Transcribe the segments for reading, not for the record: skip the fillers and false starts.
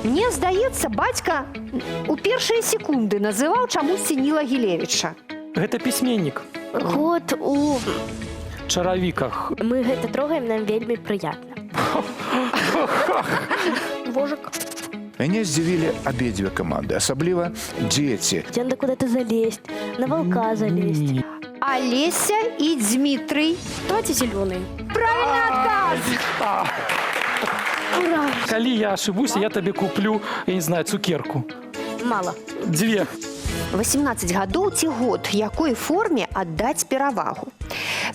Мне здаецца, бацька у першыя секунды называў чамусьці Ніла Гілевіча. Гэта пісьменнік. Год у... Чаравіках. Мы гэта трогаем, нам вельмі прыятна. Божак. Мяне здзівілі абедзве каманды, асабліва дзеці. Надо куда-то залезть, на волка залезть. Олеся и Дмитрий. Давайте зеленый. Правильный отказ! Ура! Калі я ошибусь, я табе куплю, я не знаю, цукерку. Мало. 2. 18 гадоў ці год, якой форме аддаць перавагу.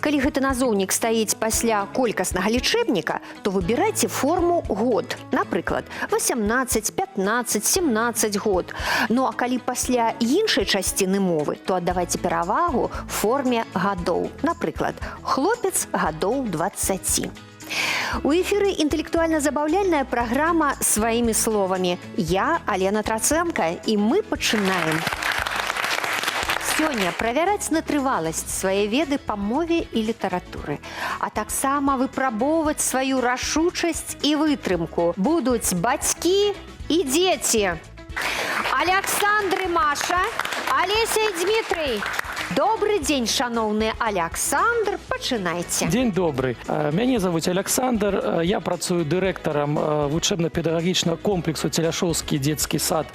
Калі гэты назоўнік стаіць пасля колькаснага лічэбніка, то выбірайце форму год. Напрыклад, 18, 15, 17 год. Ну а калі пасля іншай часціны мовы, то аддавайце перавагу форме гадоў. Напрыклад, хлопец гадоў 20. У эфіры інтэлектуальна-забаўляльная праграма «Сваімі словамі». Я Алена Траценко, і мы пачынаем. Сёння правяраць на трываласць свае веды па мове і літаратуры, а таксама выпрабоўваць сваю рашучасць і вытрымку будуць бацькі і дзеці. Александр і Маша, Олеся і Дмитрий. Добрый дзень, шановны Александр, пачынайце. Дзень добрый. Мяне зовут Александр. Я працую дырэктарам вучэбна-педагагічнага комплексу Целяшоўскі дзецкі сад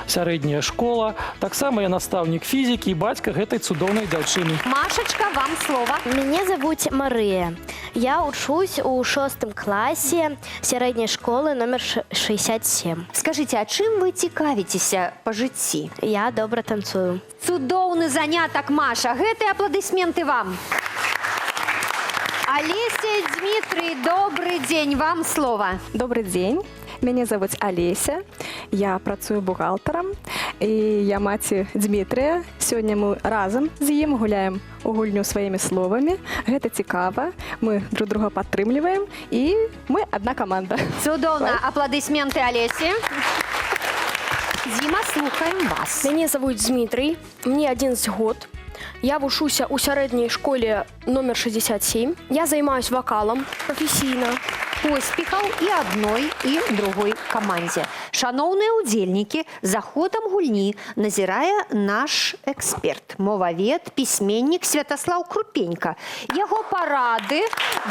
сярэдняя школа. Таксама я настаўнік фізікі і бацька гэтай цудоўнай дзяўчыны. Машечка, вам слово. Меня зовут Мария. Я учусь у 6 классе сярэдняй школы номер 67. Скажите, а чым вы цікавіцеся па жыцці? Я добра танцую. Цудоўны занятак, Маша. Гэтыя апладысменты вам. Олеся и Дмитрий, добрый день, вам слово. Добрый день. Меня зовут Олеся. Я працую бухгалтером. И я маці Дмитрия. Сегодня мы разом з ім гуляем у гульню своими словами. Это цікаво. Мы друг друга падтрымліваем. И мы одна команда. Цудоўна. Аплодисменты Олесе. Дима, слухаем вас. Меня зовут Дмитрий, мне 11 год. Я вучуся у сярэдняй школе номер 67. Я займаюсь вокалом професійна. Поспехаў і адной, і другой камандзе. Шаноўныя ўдзельнікі, за ходам гульні назірае наш эксперт, мовавед, пісьменнік Святаслаў Крупенька. Яго парады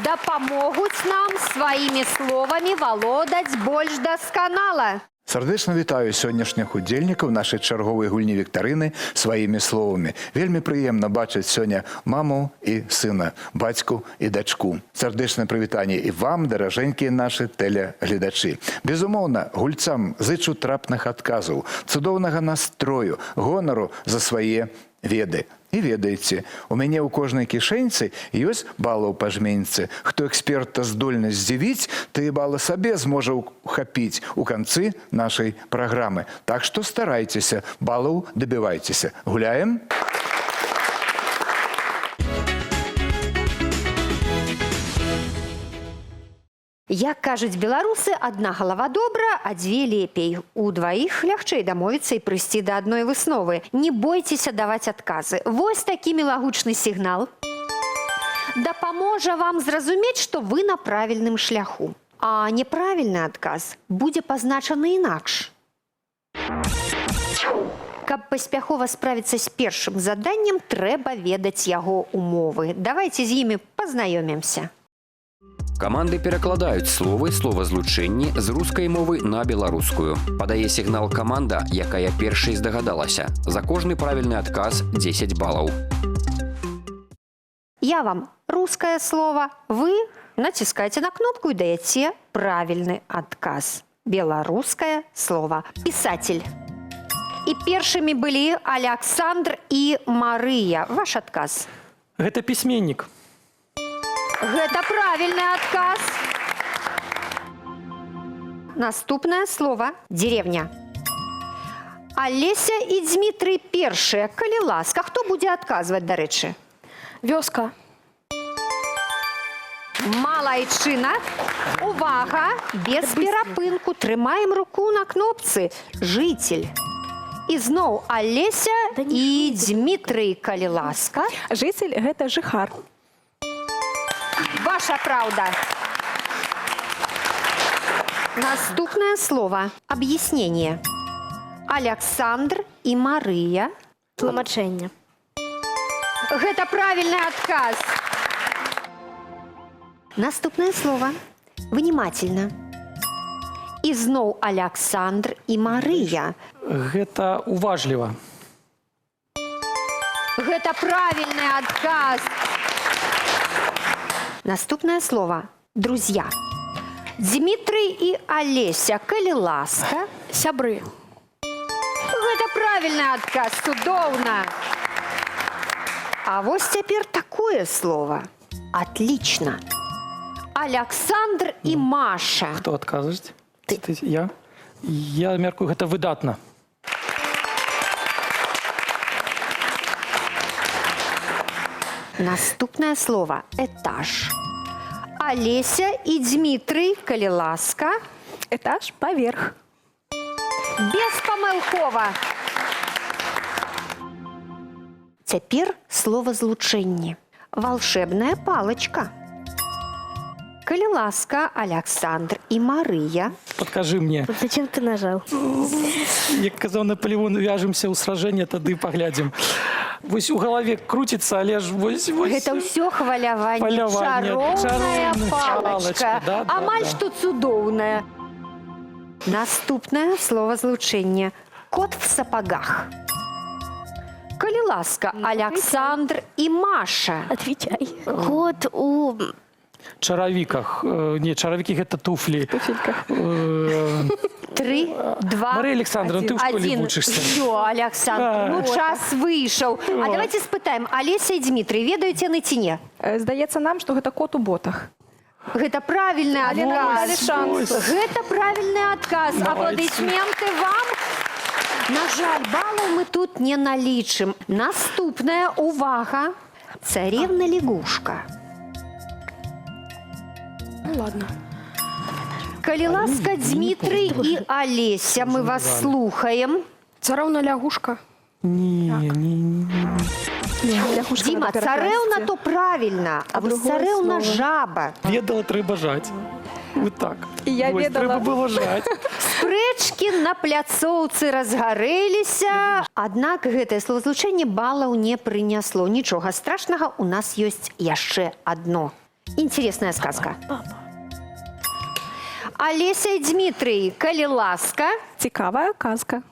дапамогуць нам сваімі словамі валодаць больш дасканала. Сардэчна вітаю сённяшніх удзельнікаў нашай чарговай гульні віктарыны сваімі словамі. Вельмі прыемна бачыць сёння маму і сына, бацьку і дачку. Сардэчнае прывітанне і вам, даражэнькія нашы тэлегледачы. Безумоўна, гульцам зычу трапных адказаў, цудоўнага настрою, гонару за свае веды. І ведаеце, у мяне ў кожнай кішэньцы ёсць балаў па жменьцы. Хто эксперта здольны здзівіць, тыя балы сабе зможа ухапіць у канцы нашай праграмы. Так што старайцеся, балаў дабівайцеся. Гуляем? Як кажуць беларусы, адна галава добра, а дзве лепей. У дваіх лягчэй дамовіцца і прыйсці да адной высновы. Не бойцеся даваць адказы. Вось такі мілагучны сігнал дапаможа вам зразумець, што вы на правільным шляху. А няправільны адказ будзе пазначаны інакш. Каб паспяхова справіцца з першым заданнем, трэба ведаць яго умовы. Давайце з імі пазнаёмімся. Каманды перакладаюць словы, словазлучэнні з рускай мовы на беларускую. Падае сігнал каманда, якая першай здагадалася. За кожны правільны адказ 10 балаў. Я вам рускае слово, вы націскаеце на кнопку і даеце правільны адказ. Беларускае слово. Пісатель. І першымі былі Александр і Марыя. Ваш адказ. Гэта пісьменнік. Гэта правільны адказ. Наступнае слово – деревня. Олеся і Дмитрий першыя. Калі ласка, хто будзе адказваць, дарэчы? Вёска. Малайчына. Увага! Без перапынку. Трымаем руку на кнопцы. Житель. І зноў Олеся і Дмитрий, калі ласка. Житель – гэта жыхар. Ваша правда. Наступное слово. Объяснение. Александр и Мария. Тлумачэнне. Гэта правильный отказ. Наступное слово. Внимательно. І зноў Александр і Мария. Гэта уважліва. Гэта правильный отказ. Наступное слово. Друзья. Дмитрий и Олеся, калі ласка. Сябры. Гэта правильный отказ, цудоўна. А вось цяпер такое слово. Отлично. Александр и Маша. Хто адказваць? Я? Я мяркую, гэта выдатна. Наступное слово. Этаж. Олеся и Дмитрий, калі ласка. Этаж поверх. Беспамылкова. Цяпер словазлучэнне. Волшебная палочка. Калі ласка, Александр и Мария. Подкажи мне. Зачем ты нажал? Як казаў Наполеон, вяжемся ў сражэнне, тады паглядзім. Вось у галаве крутіцца, але ж вось... Гэта ўсё хваляванне. Хваляванне. Чароўная Чароўная палочка. палочка, да, Амаль да. што цудоўная. Наступное словазлучэнне. Кот в сапогах. Калі ласка, Александр и Маша. Отвечай. Кот у... Чаравіках. Не, чаравікі гэта туфлі. Туфельках. 3, 2, Мария Александровна, ты в школе 1. учишься. Всё, Александр, ну час вышел. А давайте спытаем, Олеся и Дмитрий, ведаеце на ціне? Здаецца нам, што гэта кот у ботах. Гэта правильный Але нам далі отказ. шанс. Гэта правильный отказ. Давайте. Аплодисменты вам. На жаль, баллов мы тут не налічым. Наступная увага. Царевна-лягушка. Ну ладно. Калі ласка, Дмитрий и Олеся, мы вас слухаем. Царэўна лягушка. Не. Дима, царэўна то правильно, а вось другое царэўна слово? жаба. Ведала, трэба жаць. Вот так. І я Вось, ведала. трэба было жаць. Спрэчкі на пляцоўцы разгарэліся, аднак гэтае словазлучэнне балаў не прынясло. Нічога страшнага, у нас ёсць яшчэ адно. Интересная сказка. Олеся и Дмитрий, калі ласка, Цікавая казка.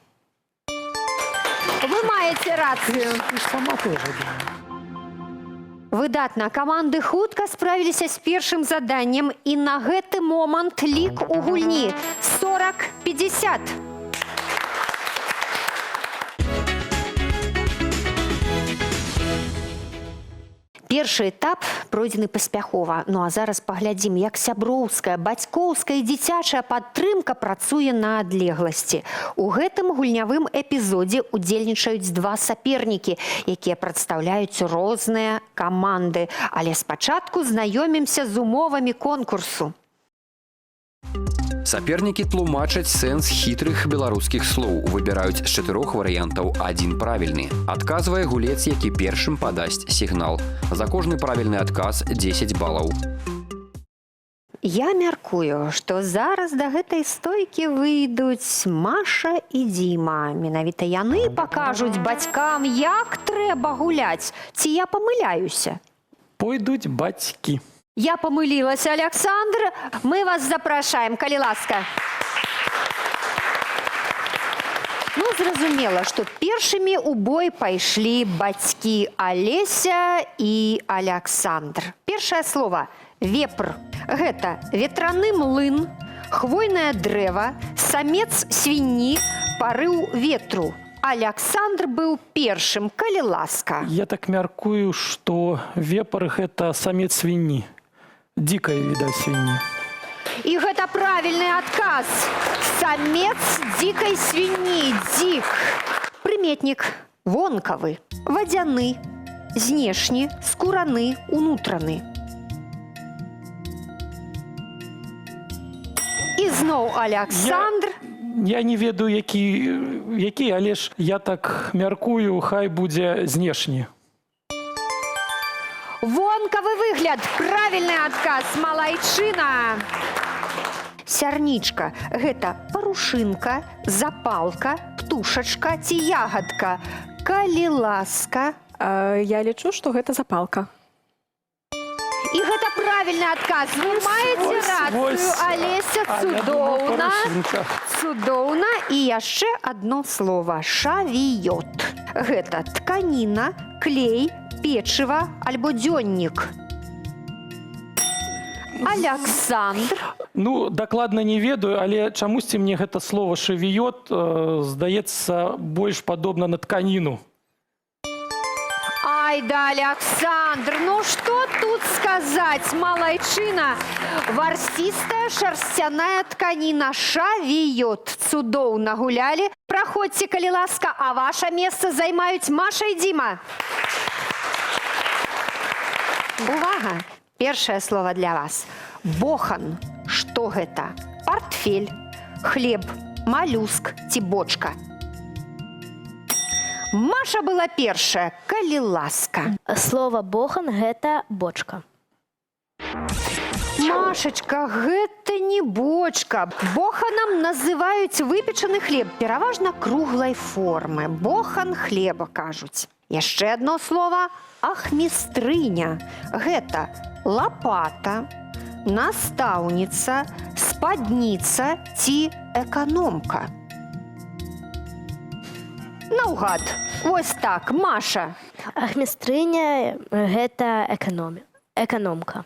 вы маеце рацыю. Ты ж сама тоже. Да. Выдатна. Каманды хутка справіліся з першым заданнем, і на гэты момант лік у гульні 40-50. Першы этап пройдзены паспяхова. Ну а зараз паглядзім, як сяброўская, бацькоўская і дзіцячая падтрымка працуе на адлегласці. У гэтым гульнявым эпізодзе удзельнічаюць два сапернікі, якія прадстаўляюць розныя каманды. Але спачатку знаёмімся з умовамі конкурсу. Сапернікі тлумачаць сэнс хітрых беларускіх слоў, выбіраюць з 4 варыянтаў адзін правільны. Адказвае гулец, які першым падасць сігнал. За кожны правільны адказ 10 балаў. Я мяркую, што зараз да гэтай стойкі выйдуць Маша і Дзіма. Менавіта яны пакажуць бацькам, як трэба гуляць. Ці я памыляюся? Пойдуць бацькі. Я помылилась, Александр. Мы вас запрашаем, калі ласка. Ну, зразумела, што першымі ў бой пайшлі бацькі Олеся і Александр. Першае слово – вепр. Гэта ветраны млын, хвойнае дрэва, самец свінні, парыў ветру. Александр быў першым, калі ласка. Я так мяркую, што вепр – гэта самец свінні. Дикая, відаць, свінні. І гэта правільны адказ. Самец дзікай свінні, дзік. Прыметнік вонкавы, вадзяны, знешні, скураны, унутраны. І зноў Александр. Я не ведаю, які, але ж я так мяркую, хай будзе знешні. Вонкавы выгляд. Правильный отказ. Малайчина. Сярнічка – гэта парушынка, запалка, птушачка ці ягадка. Калі ласка. Я лічу, што гэта запалка. І гэта правільны адказ. Вы маеце рацыю, Алеся, цудоўна. Цудоўна. І яшчэ адно слово – шавіёт. Гэта тканіна, клей, печыва альбо дзённік. Александр. Ну, дакладна не ведаю, але чамусьці мне гэта слово «шавіёт» здаецца больш падобна на тканіну. Ай да, Александр, ну что тут сказать, малайчына. Ворсистая шерстяная тканина, шавіёт. Цудоўна гулялі. Праходзьце, калі ласка, а ваше месца займаюць Маша і Дима. Увага! Першае слово для вас. Бохан. Што гэта? Портфель, хлеб, малюск ці бочка. Маша была першая, калі ласка. Слово «бохан» – гэта бочка. Машечка, гэта не бочка. Боханам называюць выпечаны хлеб, пераважна круглай формы. Бохан хлеба, кажуць. Яшчэ адно слово – ахмістрыня. Гэта лапата, настаўніца, спадніца ці эканомка. Наугад. Вось так, Маша. Ахмістрыня – гэта эканомка.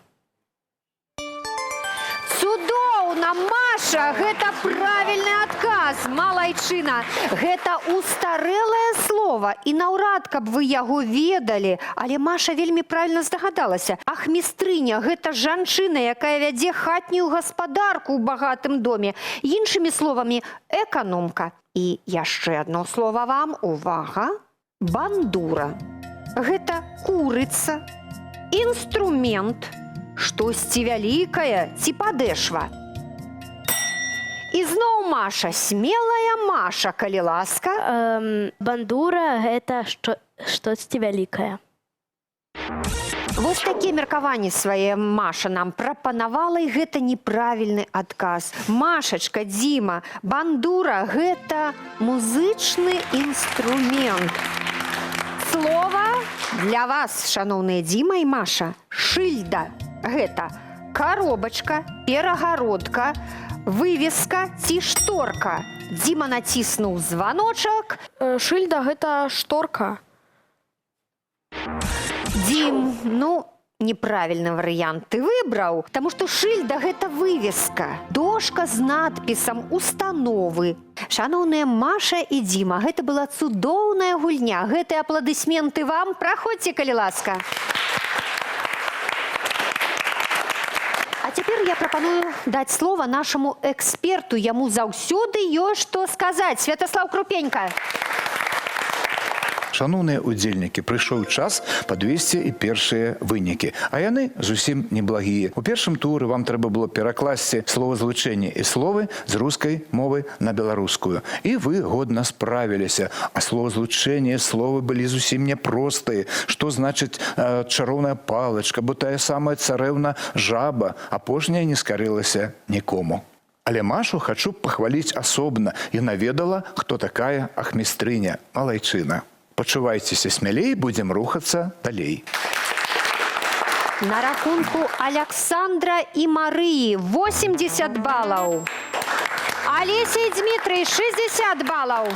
Цудоўна, Маша, гэта правільны адказ, малайчына. Гэта устарэлае слово, і наўрад, каб вы яго ведалі. Але Маша вельмі правільна здагадалася. Ахмістрыня – гэта жанчына, якая вядзе хатнюю гаспадарку ў багатым доме. Іншымі словамі, эканомка. І яшчэ адно слово вам, увага, бандура. Гэта курыца, інструмент, штосьці вялікае ці падэшва. І зноў Маша, смелая Маша, калі ласка. Бандура – гэта штосьці вялікае. Вось такія меркаванні свае Маша нам прапанавала, і гэта неправільны адказ. Машачка, Дима, бандура – гэта музычны інструмент. Слова для вас, шаноўныя Дима і Маша, шыльда. Гэта коробачка, перагародка, вывеска ці шторка. Дима націснуў званочак. Шыльда – гэта шторка. Дим, ну, неправильный вариант ты выбрал, потому что шильда – это вывеска, дошка с надписом установы. Шановные Маша и Дима, это была цудоўная гульня. Гэтыя апладысменты вам. Проходите, калі ласка. А теперь я пропоную дать слово нашему эксперту. Ему заўсёды ёсць што сказать. Святослав Крупенька. Шановныя удзельнікі, прыйшоў час падвесці і першыя вынікі. А яны зусім неблагія. У першым туры вам трэба было перакласці словазлучэнні і словы з рускай мовы на беларускую. І вы годна справіліся. А словазлучэнні і словы былі зусім няпростыя. Што значыць чароўная палачка, бо тая самая царэўна жаба, апошняя не скарылася нікому. Але Машу хачу пахваліць асобна. Яна ведала, хто такая ахмістрыня, малайчына. Пачувайцеся смялей, будзем рухацца далей. На рахунку Александра і Марыі 80 балаў. Алеся і Дмітрый 60 балаў.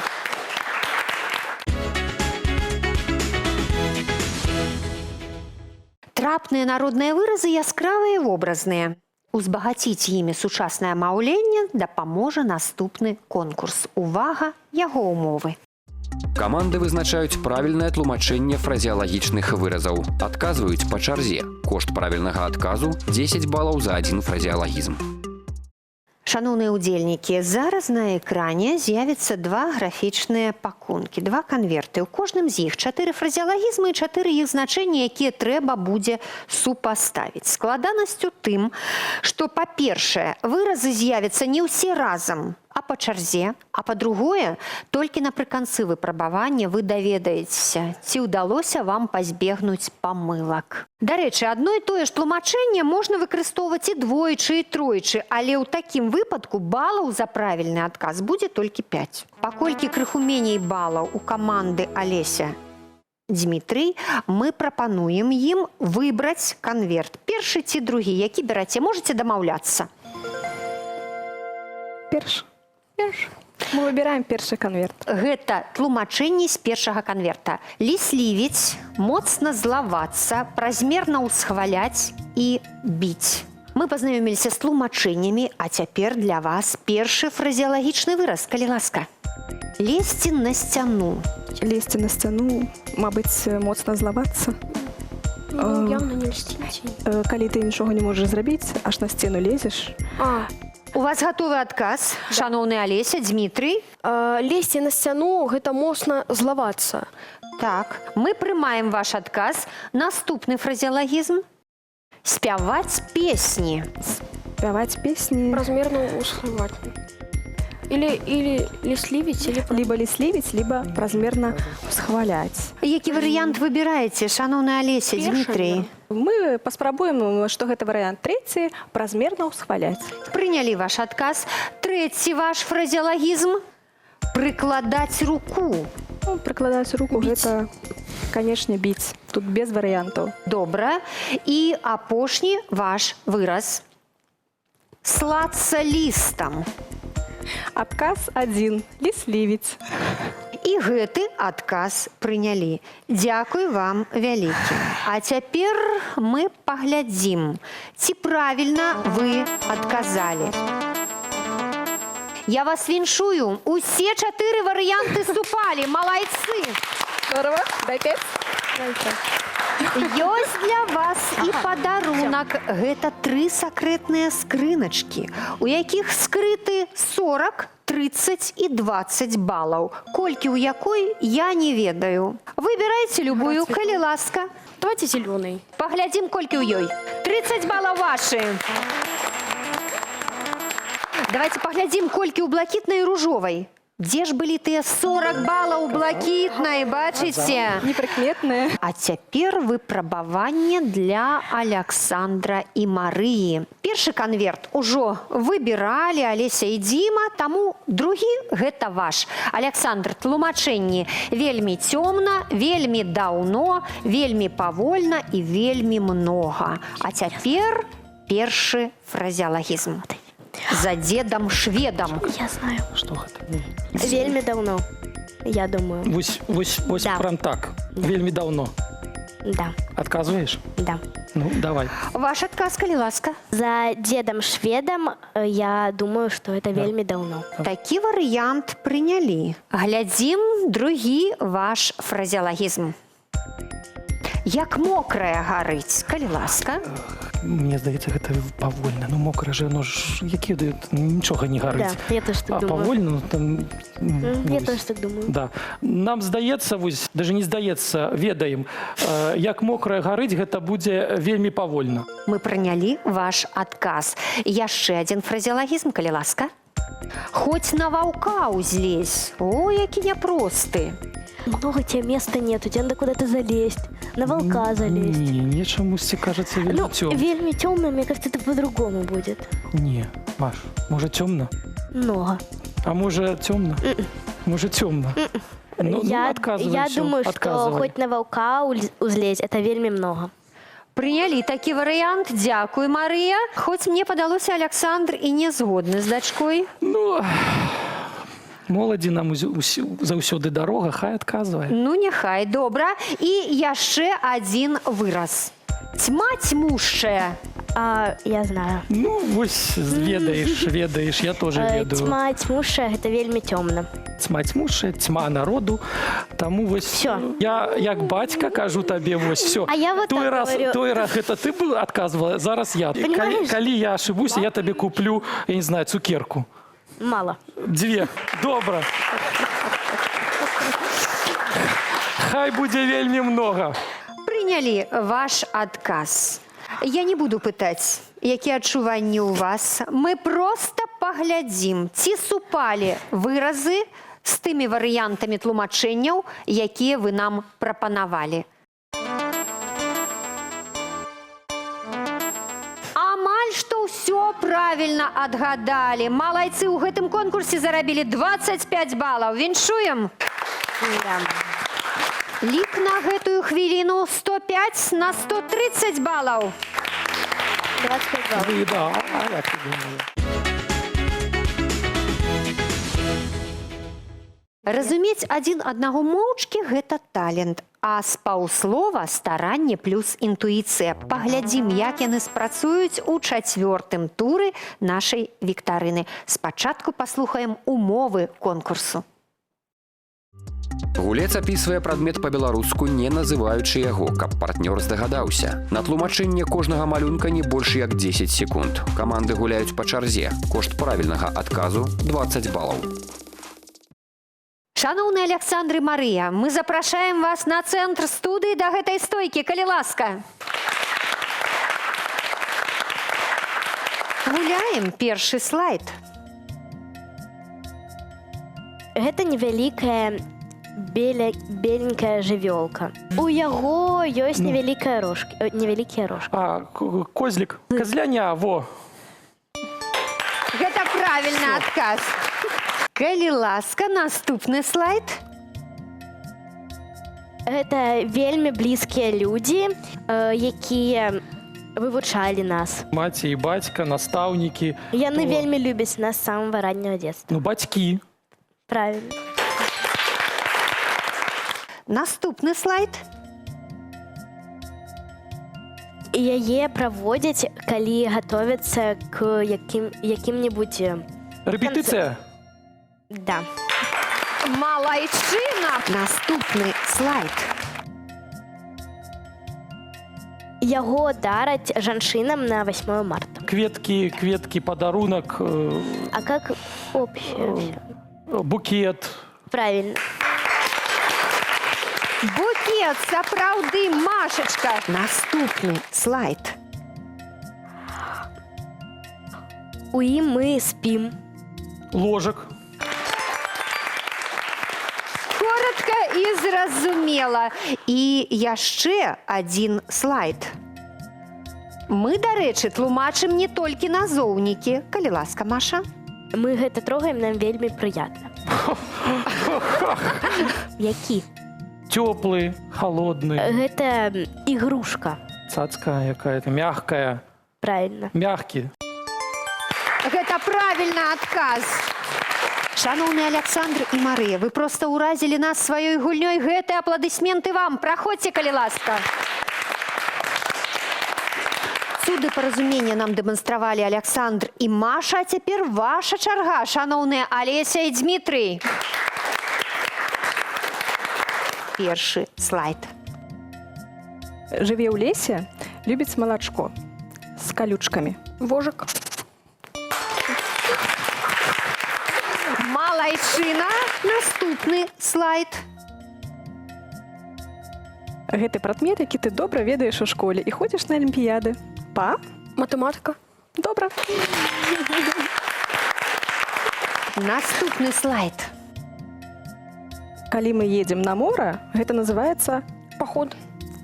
Трапныя народныя выразы яскравыя і вобразныя. Узбагаціць імі сучаснае маўленне дапаможа наступны конкурс. Увага, яго умовы. Каманды вызначаюць правільнае тлумачэнне фразеалагічных выразаў. Адказваюць па чарзе. Кошт правільнага адказу – 10 балаў за адзін фразеалагізм. Шановныя удзельнікі, зараз на экране з'явяцца два графічныя пакункі, два канверты. У кожным з іх 4 фразеалагізмы і 4 іх значэнні, якія трэба будзе супаставіць. Складанасць у тым, што, па-першае, выразы з'явяцца не ўсе разам, а па чарзе, а па-другое, толькі напрыканцы выпрабавання вы даведаецеся, ці ўдалося вам пазбегнуць памылак. Дарэчы, адно і тое ж тлумачэнне можна выкарыстоўваць і двойчы, і тройчы, але ў такім выпадку балаў за правільны адказ будзе толькі 5. Паколькі крыху меней балаў у каманды Алеся Дмітрый, мы прапануем ім выбраць канверт. Першы ці другі, які бераце, можаце дамаўляцца. Перш. Мы выбираем першы канверт. Гэта тлумачэнні з першага канверта. Ліслівіць, моцна злавацца, празмерна ўсхваляць і біць. Мы пазнаёміліся з тлумачэннямі, а цяпер для вас першы фразеалагічны выраз, калі ласка. Лезці на сцяну. Лезці на сцяну, мабыць, моцна злавацца. Ну, явно не льстите. Калі ты нічога не можаш зрабіць, аж на сцену лезеш. У вас гатовы адказ, шаноўны Алеся, Дмітрый? Лезці на сцяну, гэта моцна злавацца. Так, мы прымаем ваш адказ. Наступны фразеалагізм. Спяваць песні. Спяваць песні. Размерно усхвалять. Или ліслівіць, или... Либо ліслівіць, либо празмерна ўсхваляць. Які варыянт выбіраеце, шаноўны Алеся, Дмітрый? Мы паспрабуем, што гэта варыянт трэці, празмерна ўсхваляць. Прынялі ваш адказ. Трэці ваш фразеалагізм. Прыкладаць руку. Ну, прыкладаць руку, гэта, канешне, біць. Тут без варыянтаў. Добра. І апошні ваш выраз. Слацца лістам. Адказ 1. Ліслівіць. І гэты адказ прынялі. Дзякуй вам вялікі. А цяпер мы паглядзім, ці правільна вы адказалі. Я вас віншую. Усе 4 варыянты супалі. Малайцы! Здорово. Дай 5. Ёсць для вас і падарунак. Гэта 3 сакрэтныя скрыначкі, у якіх скрыты 40, 30 і 20 балаў. Колькі ў якой, я не ведаю. Выбірайце любую, калі ласка. Давайте зеленый. Паглядзім, колькі ў ёй. 30 балаў вашы. Давайте паглядзім, колькі ў блакітнай і ружовай. Дзе ж былі тыя 40 балаў блакітнай, бачыце? Непрыкметныя. А цяпер выпрабаванне для Аляксандра і Марыі. Першы канверт ужо выбіралі Алеся і Дзіма, таму другі гэта ваш. Аляксандр, тлумачэнні вельмі цёмна, вельмі даўно, вельмі павольна і вельмі многа. А цяпер першы фразеалагізм. За дзедам шведам. Я знаю. Што гэта? Вельмі даўно, я думаю. Вось Да. прям так. Вельмі даўно. Да, Адказваеш? да. Ну, давай. Ваш адказ, калі ласка. За дедом шведом я думаю, что это вельмі даўно. Такі варыянт прынялі. Глядзім другі ваш фразеалагізм. Як мокрая гарыць, калі ласка. Мне здаецца, гэта павольна. Ну, мокра же, ну ж, які дают, нічога не гарыць. Да, я тоже так думаю. Павольна, ну, там... Я вось. тоже так думаю. Да. Нам здаецца, вось, даже не здаецца, ведаем, як мокрая гарыць, гэта будзе вельмі павольна. Мы прынялі ваш адказ. Яшчэ адзін фразеалагізм, калі ласка. Хоць на ваўка ўзлезь. О, які няпросты. Много тебе места нету, тебе надо куда-то залезть, на волка залезть. Не, чамусьці кажется вельмі Ну, цёмна. вельмі темно, мне кажется, это по-другому будет. Не, Маш, може цёмна? Много. А може цёмна? Може цёмна? Ну, я отказывай всё, думаю, что отказывай. хоть на волка узлезть, это вельмі много. Прынялі такі варыянт. Дзякуй, Марыя. Хоць мне падалося, Аляксандр і не згодны з дачкой. Ну, моладзі нам заўсёды дарога, хай адказвае. Ну, няхай, добра. І яшчэ адзін выраз. Цьма цьмушчая. Я знаю. Ну, вось ведаеш, я тоже ведаю. Тьма тьмушая, это вельмі темно. Цьма цьмушая, цьма народу. Таму вось Всё. я як бацька кажу табе, вось всё. А я вот той так раз, говорю. той раз гэта ты был адказвала, зараз я. Понимаешь? Калі я ошибусь, я табе куплю, я не знаю, цукерку. Мало. 2. Добра. Хай будзе вельмі много. Прынялі ваш адказ. Я не буду пытаць, якія адчуванні ў вас. Мы проста паглядзім, ці супалі выразы з тымі варыянтамі тлумачэнняў, якія вы нам прапанавалі. Амаль што ўсё правільна адгадалі. Малайцы, ў гэтым конкурсе зарабілі 25 балаў. Віншуем! Лік на гэтую хвіліну 105 на 130 балаў. 25 баллов. Вы, да, а як ти думаю? Разумець адзін аднаго моўчкі – гэта талент, а з паўслова – старанне плюс інтуіцыя. Паглядзім, як яны спрацуюць у чацвёртым туры нашай віктарыны. Спачатку паслухаем умовы конкурсу. Гулец апісвае прадмет па-беларуску, не называючы яго, каб партнёр здагадаўся. На тлумачэнне кожнага малюнка не больш як 10 секунд. Каманды гуляюць па чарзе. Кошт правільнага адказу – 20 балаў. Шановны Александр і Марыя, мы запрашаем вас на цэнтр студыі да гэтай стойкі, калі ласка. Гуляем першы слайд. Гэта невялікая беленькая жывёлка. У яго ёсць невялікія рожкі. А, козлик, козляня, во. Гэта правільны адказ. Калі ласка, наступны слайд. Гэта вельмі блізкія людзі, якія вывучалі нас. Маці і бацька, настаўнікі. Яны вельмі любяць нас з самага ранняга дзетства. Ну, бацькі. Правильно. Наступны слайд. І яе праводзяць, калі гатовяцца к якім-небудзь... Рэпетыцыя. Да. Малайчына. Наступны слайд. Яго дараць жанчынам на 8 марта. Кветкі, падарунак. А как общее? Букет. Правильно. Букет, сапраўды, Машечка. Наступны слайд. У ім мы спім. Ложак. Коротка і зразумела. І яшчэ адзін слайд. Мы, дарэчы, тлумачым не толькі назоўнікі. Калі ласка, Маша. Мы гэта трогаем, нам вельмі прыятна. Які? Теплый, холодный. Гэта ігрушка. Цацка якая-то, мягкая. Правильно. Мягкий. Гэта правільны адказ. Шановны Александр і Марыя, вы проста ўразілі нас сваёй гульнёй. Гэтыя апладысменты вам. Праходзьце, калі ласка. Цуды паразумення нам дэманстравалі Александр і Маша, а цяпер ваша чарга, шановныя Алеся і Дмітрый. Першы слайд. Жыве ў лесе, любіць малачко з калючкамі. Вожик. Малайчына. Наступны слайд. Гэты прадмет, які ты добра ведаеш у школе і ходзіш на алімпіяды. Па? Математика. Добра. Наступны слайд. Калі мы едзем на мора, гэта называецца Поход.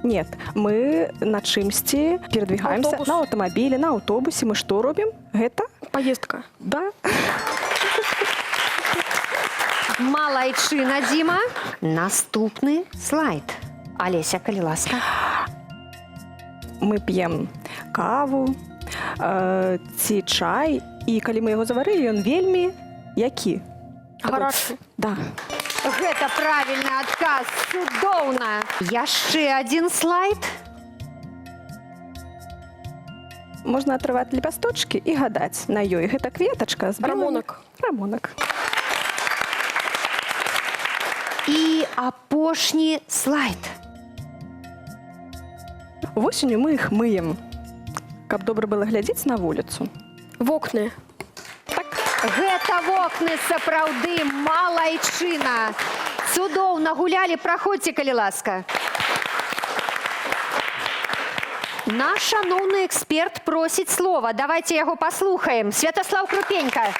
нет. Мы на чымсьці перадвигаемся Аўтобус. на аўтамабілі, на аўтобусе. Мы што робім? Гэта? Поездка. Да. Малайчына, Дима. Наступны слайд. Алеся, калі ласка. Мы п'ем каву, ці чай, і калі мы яго заварылі, ён вельмі які? Гарачы. Да. Гэта правільны адказ. Цудоўна. Яшчэ адзін слайд. Можна атрываць лепасточкі і гадаць на ёй. Гэта кветачка з белымі- Рамонак. Рамонак. І апошні слайд. Восенню мы іх мыем, каб добра было глядзець на вуліцу. Вокны. Гэта вокны, сапраўды, малайчына. Цудоўна гулялі, праходзьце, калі ласка. Наш шановны эксперт просіць слова. Давайте яго паслухаем. Святаслав Крупенька.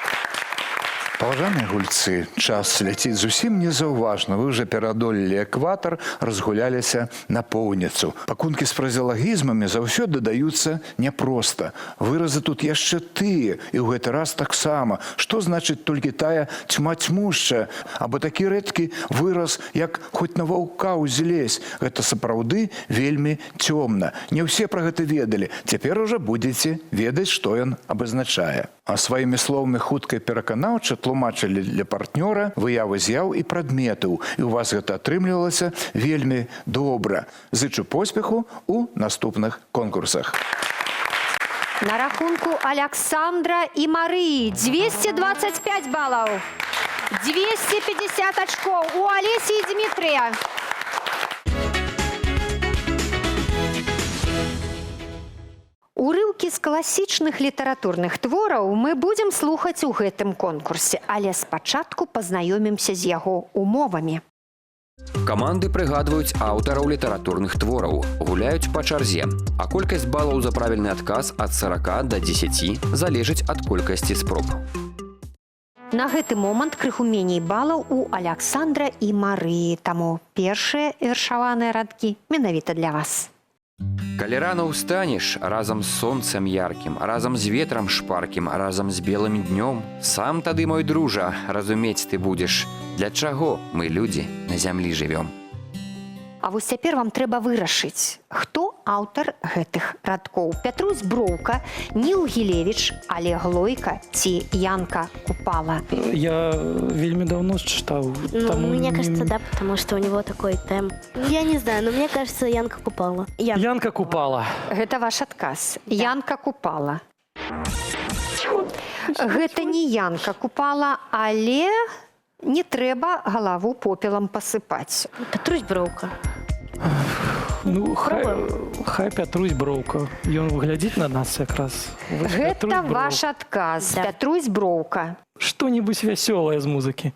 Паважаныя гульцы, час ляціць зусім незаўважна. Вы ўжо пераадолелі экватар, разгуляліся на поўніцу. Пакункі з фразеалагізмамі заўсёды даюцца няпроста. Выразы тут яшчэ тыя, і ў гэты раз таксама. Што значыць толькі тая цьма цьмушчая? Або такі рэдкі выраз, як «хоць на ваўка ўзлезь». Гэта сапраўды вельмі цёмна. Не ўсе пра гэта ведалі. Цяпер ужо будзеце ведаць, што ён абазначае. А сваімі словамі хутка і пераканаўча тлумачылі для партнёра выявы з'яў і прадметаў. І ў вас гэта атрымлівалася вельмі добра. Зычу поспеху ў наступных конкурсах. На рахунку Александра і Марыі 225 балаў. 250 ачкоў у Алесі і Дмітрыя. Урыўкі з класічных літаратурных твораў мы будзем слухаць у гэтым конкурсе, але спачатку пазнаёмімся з яго умовамі. Каманды прыгадваюць аўтараў літаратурных твораў, гуляюць па чарзе, а колькасць балаў за правільны адказ ад 40 до 10 залежыць ад колькасці спроб. На гэты момант крыху меней балаў у Александра і Марыі, таму першыя вершаваныя радкі менавіта для вас. Калі рано ўстанеш, разам з сонцем яркім, разам з ветрам шпаркім, разам з белым днём, сам тады, мой дружа, разумець ты будзеш, для чаго мы, людзі, на зямлі жывём. А вось цяпер вам трэба вырашыць, хто аўтар гэтых радкоў. Пятрусь Броўка, Ніл Гілевіч, Олег Лойка ці Янка Купала. Я вельмі давно читал. Ну, мне кажется, да, потому что у него такой темп. Я не знаю, но мне кажется, Янка Купала. Янка Купала. Гэта ваш адказ. Янка Купала. Гэта не Янка Купала, але не трэба галаву попелам пасыпаць. Петрусь Броўка. Ну, хай Пятрусь Броўка. Ён глядзіць на нас якраз. Гэта ваш адказ. Да. Пятрусь Броўка. Што-нибудь вясёлае з музыкі.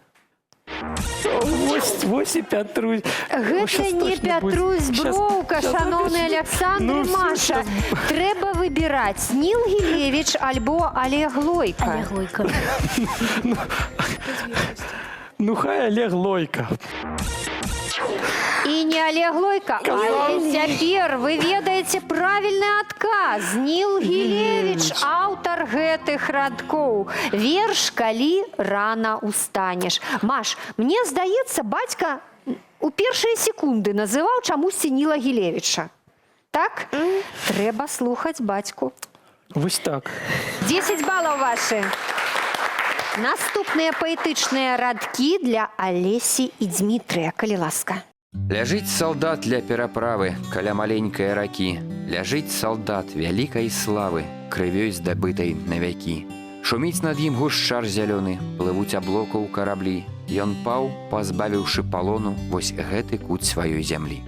Вось і Пятрусь. Гэта не Пятрусь Броўка, шаноўны Александр і Маша. Трэба выбіраць Ніл Гілевіч альбо Олег Лойка. Олег Лойка. Ну, хай Олег Лойка. І не Олег Лойка, але цяпер вы ведаеце правільны адказ. Ніл Гілевіч, аўтар гэтых радкоў. Верш «Калі рана устанеш». Маш, мне здаецца, бацька у першыя секунды называў чамусьці Ніла Гілевіча. Так? Трэба слухаць бацьку. Вось так. 10 балаў вашы. Наступныя паэтычныя радкі для Алесі і Дмітрыя, калі ласка. Ляжыць салдат ля пераправы каля маленькай ракі. Ляжыць салдат вялікай славы, крывёй здабытай навякі. Шуміць над ім гушчар зялёны, плывуць аблокаў караблі. Ён паў, пазбавіўшы палону вось гэты кут сваёй зямлі.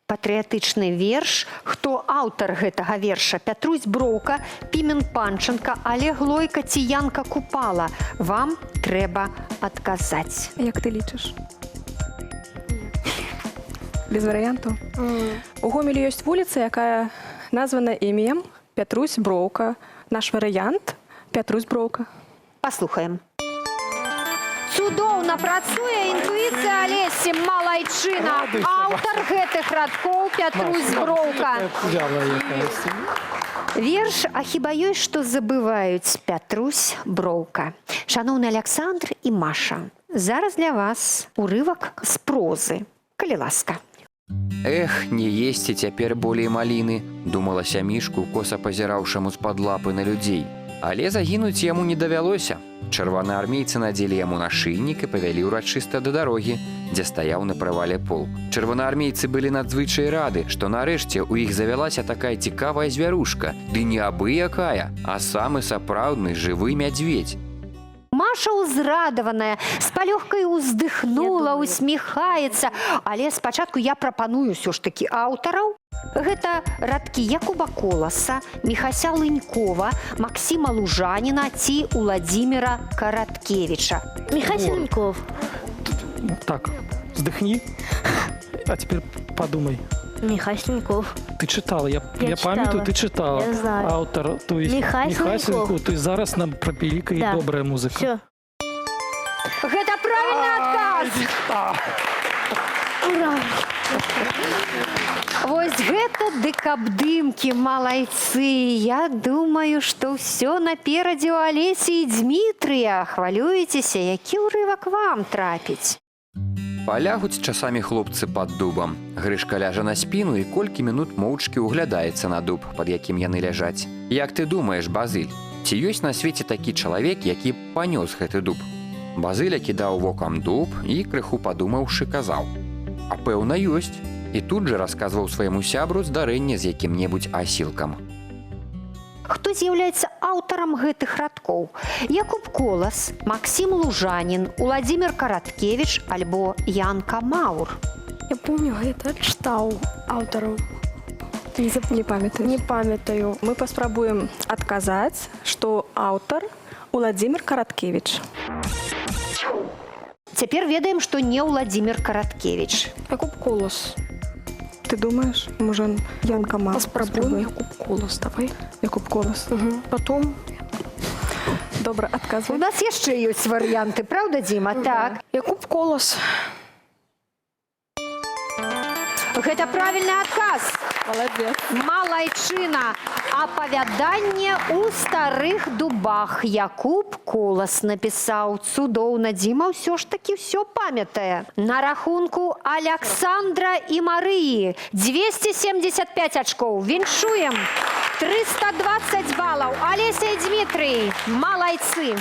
Патрыятычны верш. Хто аўтар гэтага верша? Пятрусь Броўка, Пімен Панченка, Олег Лойка ці Янка Купала. Вам трэба адказаць. Як ты лічыш? Без варыянтаў? У Гомелі ёсць вуліца, якая названа імем Пятрусь Броўка. Наш варыянт – Пятрусь Броўка. Паслухаем. Цудоўна працуе інтуіцыя Алесі, малайчына. Аўтар гэтых радкоў Пятрусь Броўка. Верш «А хіба ёсць, што забываюць» Пятрусь Броўка. Шаноўны Александр і Маша, зараз для вас урывак з прозы. Калі ласка. Эх, не есці цяпер болей маліны, думалася мішку, коса пазіраўшаму з-пад лапы на людзей. Але загінуць яму не давялося. Чырвонаармейцы надзелі яму нашыйнік і павялі ўрачыста да дарогі, дзе стаяў на правале полк. Чырвонаармейцы былі надзвычай рады, што нарэшце ў іх завялася такая цікавая звярушка, ды не абы якая, а самы сапраўдны жывы мядзведзь. Маша узрадаваная, з палёгкай уздыхнула, усміхаецца. Але спачатку я прапаную ўсё ж такі аўтараў. Гэта радкі Якуба Коласа, Міхася Лынькова, Максіма Лужаніна ці Уладзіміра Караткевіча. Михась Лыньков. Так, вздохни, а теперь подумай. Михась Лыньков. Ты читала, я читала. памятаю, ты читала. Я знаю. Автор, то есть Михась Лыньков. то есть зараз нам пропілікає Да. добрая музыка. Все. Гэта правільны адказ. Ура! Вось гэта дык абдымкі, малайцы. Я думаю, што ўсё наперадзе ў Алесі і Дзмітрыя. Хвалюецеся, які ўрывак вам трапіць? Палягуць часамі хлопцы пад дубам. Грышка ляжа на спіну і колькі мінут моўчкі углядаецца на дуб, пад якім яны ляжаць. Як ты думаеш, Базыль, ці ёсць на свеце такі чалавек, які панёс гэты дуб? Базыля кідаў вокам дуб і, крыху падумаўшы, казаў: «А пэўна, ёсць». І тут жа расказваў свайму сябру здарэнне з якім-небудзь асілкам. Хто з'яўляецца аўтарам гэтых радкоў? Якуб Колас, Максім Лужанін, Уладзімір Караткевіч альбо Янка Маур? Я помню, гэта чытаў аўтараў. Не памятаю. Не памятаю. Мы паспрабуем адказаць, што аўтар Уладзімір Караткевіч. Цяпер ведаем, што не Уладзімір Караткевіч. Якуб Колас. Ты думаешь, можа, Янка Маур? Паспрабуем Якуб Колас, давай. Якуб Колас. Потом. Добра, У адказвай. нас яшчэ ёсць варыянты, праўда, Дзіма? Так. Якуб Колас. Гэта правільны адказ. Маладзец. Малайчына. Апавяданне ў старых дубах. Якуб Колас напісаў. Цудоўна. Дзіма ўсё ж такі ўсё памятае. На рахунку Аляксандра і Марыі 275 ачкоў. Віншуем. 320 балаў. Алеся і Дзмітрый. Малайцы.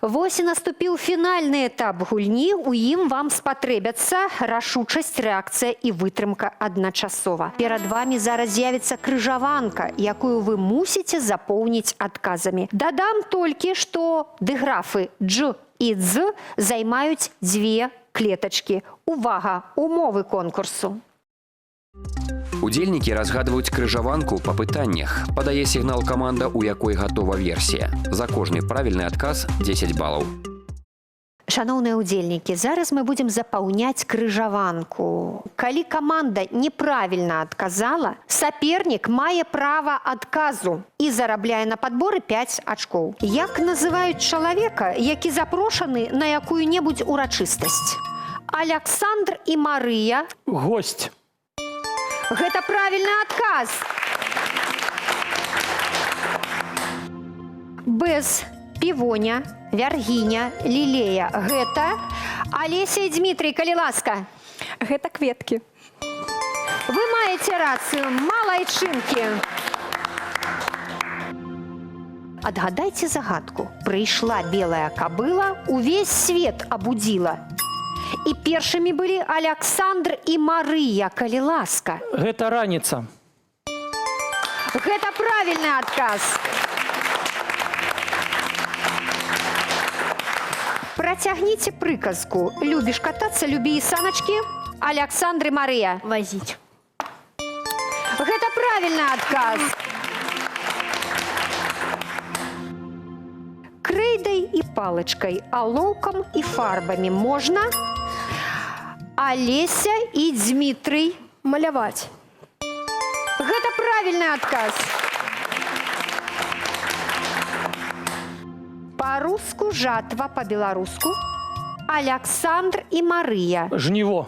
Вось і наступіў фінальны этап гульні. У ім вам спатрэбяцца рашучасць, рэакцыя і вытрымка адначасова. Перад вамі зараз з'явіцца крыжаванка, якую вы мусіце запоўніць адказамі. Дадам толькі, што дыграфы «дж» і «дз» займаюць 2 клетачкі. Увага! Умовы конкурсу. Удзельнікі разгадваюць крыжаванку па пытаннях. Падае сігнал каманда, у якой гатова версія. За кожны правільны адказ 10 балаў. Шаноўныя ўдзельнікі, зараз мы будзем запаўняць крыжаванку. Калі каманда неправільна адказала, сапернік мае права адказу і зарабляе на падборы 5 ачкоў. Як называюць чалавека, які запрошаны на якую-небудзь урачыстасць? Аляксандр і Марыя. Гость. Гэта правільны адказ. Без, Півоня, Вяргіня, Лілея. Гэта Алеся і Дзмітрый, калі ласка. Гэта кветкі. Вы маеце рацыю, малайчынкі. Адгадайце загадку. Прыйшла белая кабыла, увесь свет абудзіла. І першымі былі Аляксандр і Марыя, калі ласка. Гэта раніца. Гэта правільны адказ. Працягніце прыказку. Любіш катацца, любі і саначкі. Аляксандр і Марыя. Возить. Гэта правільны адказ. Крэйдай і палачкай, алоўкам і фарбамі можна? Алеся і Дзмітрый. Маляваць. Гэта правільны адказ. Па-руску жатва, па-беларуску. Аляксандр і Марыя. Жніво.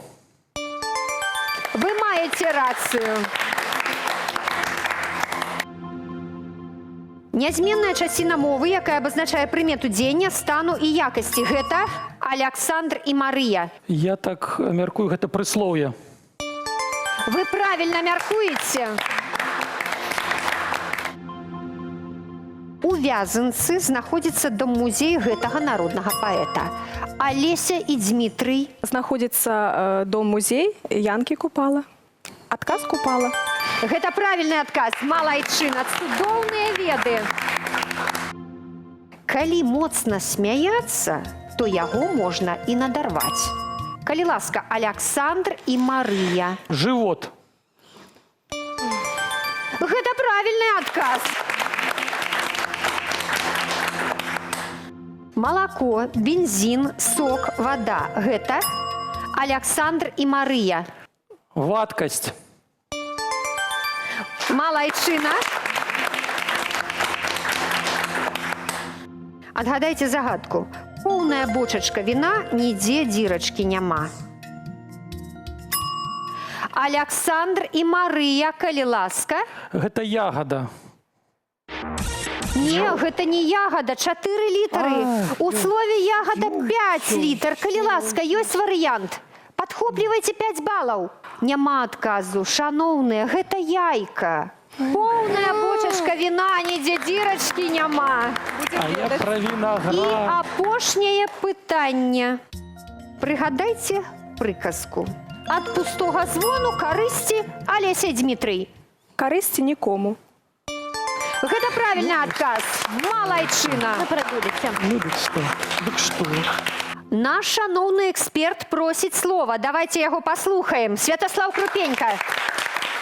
Вы маеце рацыю. Нязменная часціна мовы, якая абазначае прымету дзеяння, стану і якасці. Гэта Аляксандр і Марыя. Я так мяркую, гэта прыслоўе. Вы правільна мяркуеце. У Вязанцы знаходзіцца дом-музей гэтага народнага паэта. Алеся і Дзмітрый. Знаходзіцца дом-музей Янкі Купала. Адказ Купала. Гэта правільны адказ. Малайчына, цудоўныя веды. Калі моцна смяяцца, то яго можна і надарваць. Калі ласка, Аляксандр і Марыя. Жывот. Гэта правільны адказ. Малако, бензін, сок, вада. Гэта Аляксандр і Марыя. Вадкасць. Малайчына. Адгадайце загадку. Поўная бочачка віна, нідзе дзірачкі няма. Аляксандр і Марыя, калі ласка. Гэта ягада. Не, гэта не ягада, 4 літары. У слове ягада 5 літр. Калі ласка, ёсць варыянт. Падхоплівайце 5 балаў. Няма адказу, шаноўныя, гэта яйка. Поўная бочачка віна, нідзе дзірачкі няма. А я про І виноград. апошняе пытанне. Прыгадайце прыказку. Ад пустога звону карысці, Алеся і Дмітрый. Карысці нікому. Гэта правільны адказ. Малайчына. Ну, что? Так что? Наш шаноўны эксперт просіць слова. Давайте яго паслухаем. Святаслав Крупенька.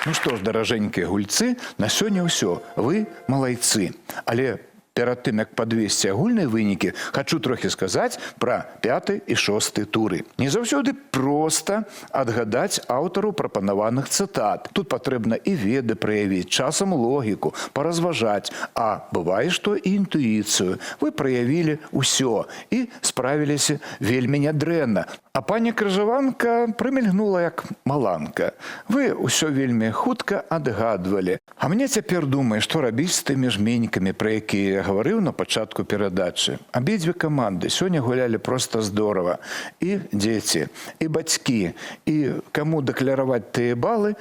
Ну што ж, даражэнькія гульцы, на сёння ўсё. Вы малайцы. Але перад тым, як падвесці агульныя вынікі, хачу трохі сказаць пра 5 і 6 туры. Не заўсёды проста адгадаць аўтару прапанаваных цытат. Тут патрэбна і веды праявіць, часам логіку, паразважаць, а бывае, што і інтуіцыю. Вы праявілі ўсё і справіліся вельмі нядрэнна. А пані Крыжаванка прымільгнула як маланка. Вы ўсё вельмі хутка адгадвалі. А мне цяпер думае, што рабіць з тымі жменькамі, пра якія я гаварыў на пачатку перадачы. Абедзве каманды сёння гулялі проста здорава. І дзеці, і бацькі, і каму дэкляраваць тыя балы,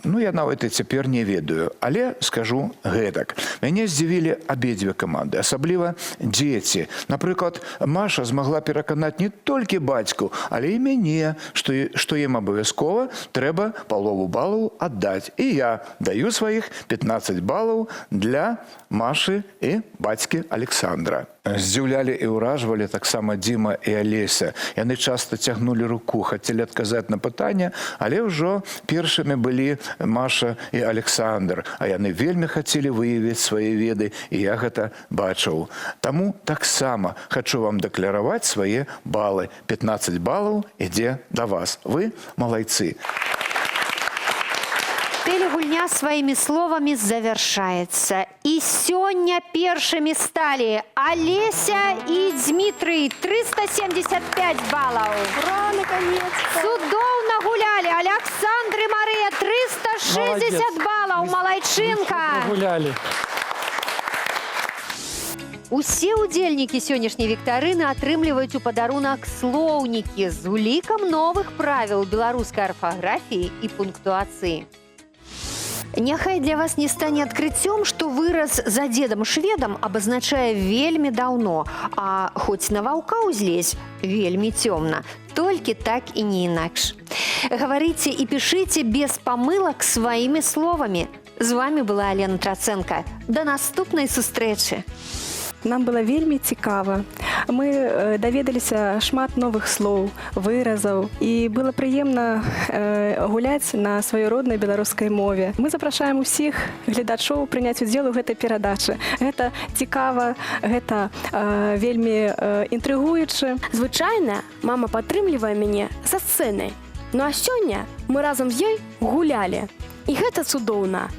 ну я нават і цяпер не ведаю. Але скажу гэтак. Мяне здзівілі абедзве каманды, асабліва дзеці. Напрыклад, Маша змагла пераканаць не толькі бацьку, але і мяне, што ім абавязкова трэба палову балаў аддаць. І я даю сваіх 15 балаў для Машы і бацькі Александра. Здзіўлялі і ўражвалі таксама Дзіма і Алеся. Яны часта цягнулі руку, хацелі адказаць на пытанне, але ўжо першымі былі Маша і Александр. А яны вельмі хацелі выявіць свае веды, і я гэта бачыў. Таму таксама хачу вам дэкляраваць свае балы. 15 балаў ідзе да вас. Вы малайцы. Телегульня сваімі словамі завяршаецца. І сёння першымі сталі Алеся і Дмітрый. 375 балаў. Ура, наконец-то! Цудоўна гулялі. Аляксандр і Марыя 360 балаў. Малайчынка. Гуляли. Усе удзельнікі сённяшняй віктарыны атрымліваюць у падарунак слоўнікі з улікам новых правіл беларускай арфаграфіі і пунктуацыі. Няхай для вас не стане адкрыццём, што выраз «за дзедам шведам» абазначае вельмі даўно, а хоць на ваўка ўзлезь вельмі цёмна. Толькі так і не інакш. Гаварыце і пішыце без памылак сваімі словамі. З вами была Алена Трацэнка. Да наступнай сустрэчы. Нам было вельмі цікава. Мы даведаліся шмат новых слоў, выразаў, і было прыемна гуляць на сваёй роднай беларускай мове. Мы запрашаем усіх гледачоў прыняць удзел у гэтай перадачы. Гэта цікава, гэта вельмі інтрыгуючы. Звычайна мама падтрымлівае мяне за сцэнай. Ну а сёння мы разам з ёй гулялі. І гэта цудоўна.